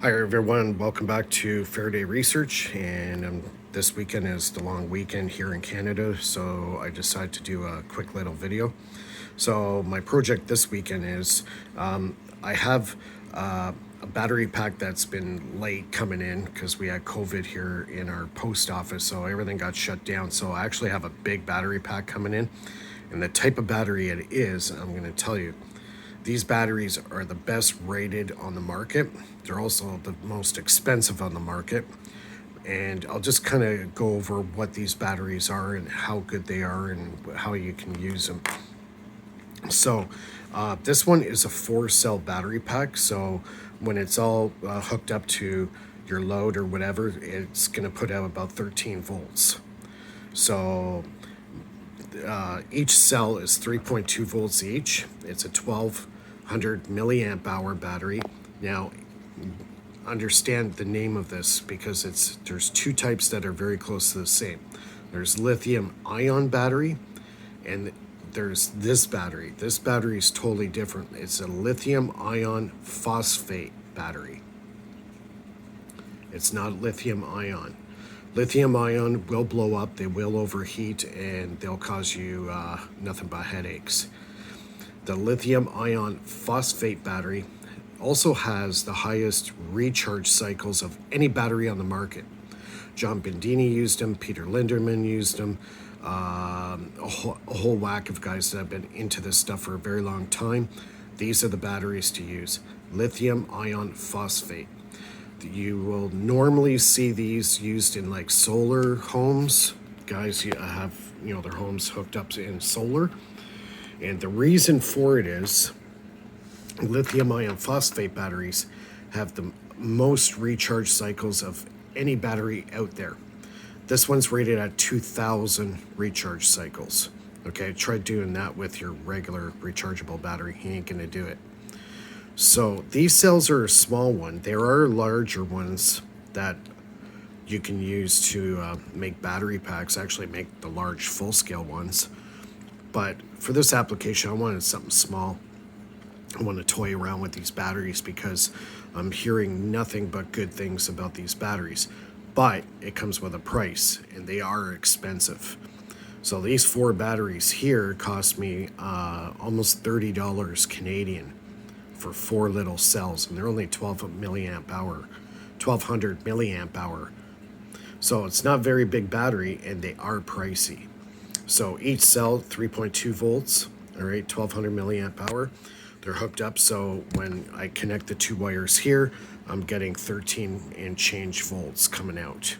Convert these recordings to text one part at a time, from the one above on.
Hi everyone, welcome back to Faraday Research, and this weekend is the long weekend here in Canada, so I decided to do a quick little video. So my project this weekend is I have a battery pack that's been late coming in because we had COVID here in our post office, so everything got shut down. So I actually have a big battery pack coming in, and the type of battery it is, I'm going to tell you. These batteries are the best rated on the market. They're also the most expensive on the market. And I'll just kind of go over what these batteries are and how good they are and how you can use them. So, this one is a 4 cell battery pack. So, when it's all hooked up to your load or whatever, it's going to put out about 13 volts. So, each cell is 3.2 volts each. It's a 1200 milliamp hour battery. Now, understand the name of this because there's two types that are very close to the same. There's lithium ion battery, and there's this battery. This battery is totally different. It's a lithium ion phosphate battery. It's not lithium ion. Lithium ion will blow up, they will overheat, and they'll cause you nothing but headaches. The lithium ion phosphate battery also has the highest recharge cycles of any battery on the market. John Bendini used them, Peter Linderman used them, a whole whack of guys that have been into this stuff for a very long time. These are the batteries to use. Lithium ion phosphate. You will normally see these used in like solar homes. Guys have their homes hooked up in solar, and the reason for it is lithium ion phosphate batteries have the most recharge cycles of any battery out there. This one's rated at 2,000 recharge cycles. Okay, try doing that with your regular rechargeable battery. You ain't gonna do it. So these cells are a small one. There are larger ones that you can use to make battery packs, actually make the large full-scale ones. But for this application, I wanted something small. I want to toy around with these batteries because I'm hearing nothing but good things about these batteries. But it comes with a price, and they are expensive. So these 4 batteries here cost me almost $30 Canadian for 4 little cells, and they're only 1200 milliamp hour. So it's not very big battery, and they are pricey. So each cell 3.2 volts, all right, 1200 milliamp hour. They're hooked up, so when I connect the 2 wires here, I'm getting 13 and change volts coming out.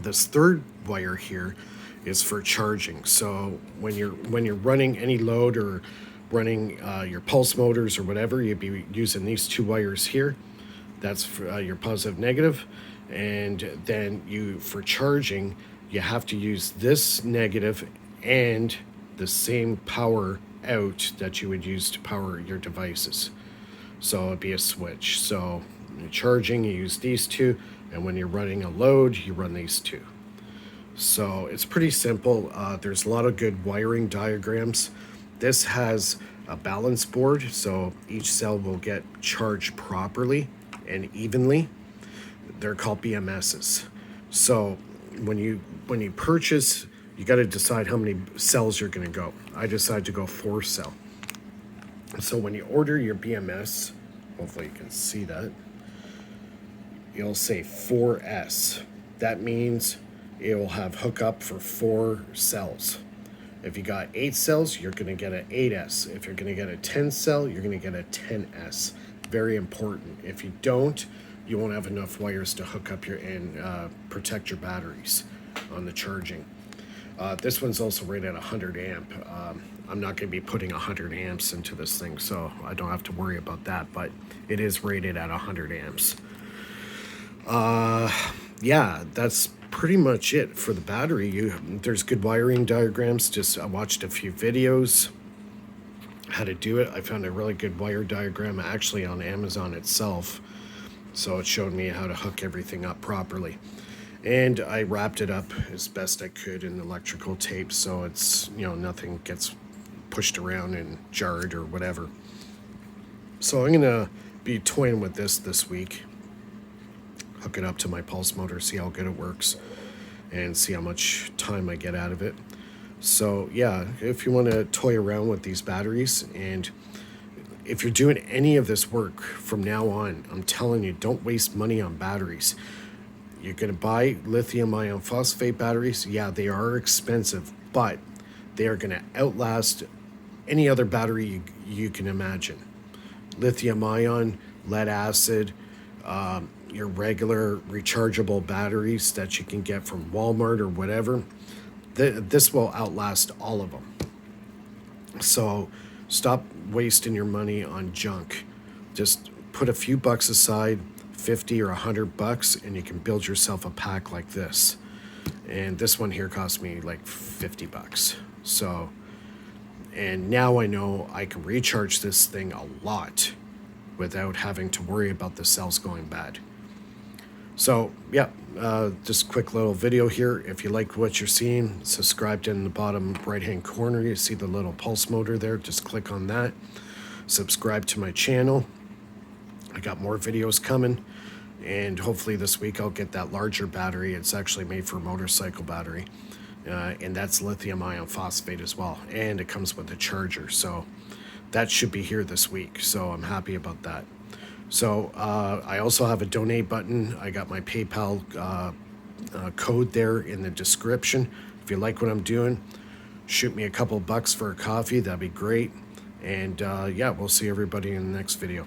This third wire here is for charging. So when you're running any load or running your pulse motors or whatever, you'd be using these 2 wires here. That's for, your positive, negative. And then for charging, you have to use this negative and the same power out that you would use to power your devices. So it'd be a switch. So when you're charging, you use these 2, and when you're running a load, you run these 2. So it's pretty simple. There's a lot of good wiring diagrams. This has a balance board, so each cell will get charged properly and evenly. They're called BMSs. So when you purchase, you got to decide how many cells you're going to go. I decided to go 4 cell. So when you order your BMS, hopefully you can see that, you'll say 4S. That means it will have hookup for 4 cells. If you got 8 cells, you're going to get an 8S. If you're going to get a 10 cell, you're going to get a 10S. Very important. If you don't, you won't have enough wires to hook up and protect your batteries on the charging. This one's also rated at 100 amp. I'm not going to be putting 100 amps into this thing, so I don't have to worry about that, but it is rated at 100 amps. Yeah, that's pretty much it for the battery. There's good wiring diagrams. I watched a few videos how to do it. I found a really good wire diagram actually on Amazon itself, so it showed me how to hook everything up properly. And I wrapped it up as best I could in electrical tape, so it's nothing gets pushed around and jarred or whatever. So I'm gonna be toying with this week. Hook it up to my pulse motor, see how good it works, and see how much time I get out of it. So yeah, if you want to toy around with these batteries, and if you're doing any of this work from now on, I'm telling you, don't waste money on batteries. You're going to buy lithium ion phosphate batteries. Yeah, they are expensive, but they are going to outlast any other battery you can imagine. Lithium ion, lead acid, your regular rechargeable batteries that you can get from Walmart or whatever. This will outlast all of them. So stop wasting your money on junk. Just put a few bucks aside, 50 or $100, and you can build yourself a pack like this. And this one here cost me like $50. So, and now I know I can recharge this thing a lot without having to worry about the cells going bad. So yeah, just a quick little video here. If you like what you're seeing, subscribe in the bottom right hand corner. You see the little pulse motor there. Just click on that. Subscribe to my channel. I got more videos coming, and hopefully this week I'll get that larger battery. It's actually made for a motorcycle battery, and that's lithium ion phosphate as well, and it comes with a charger. So that should be here this week, so I'm happy about that. So I also have a donate button. I got my PayPal code there in the description. If you like what I'm doing, shoot me a couple bucks for a coffee. That'd be great. And yeah, we'll see everybody in the next video.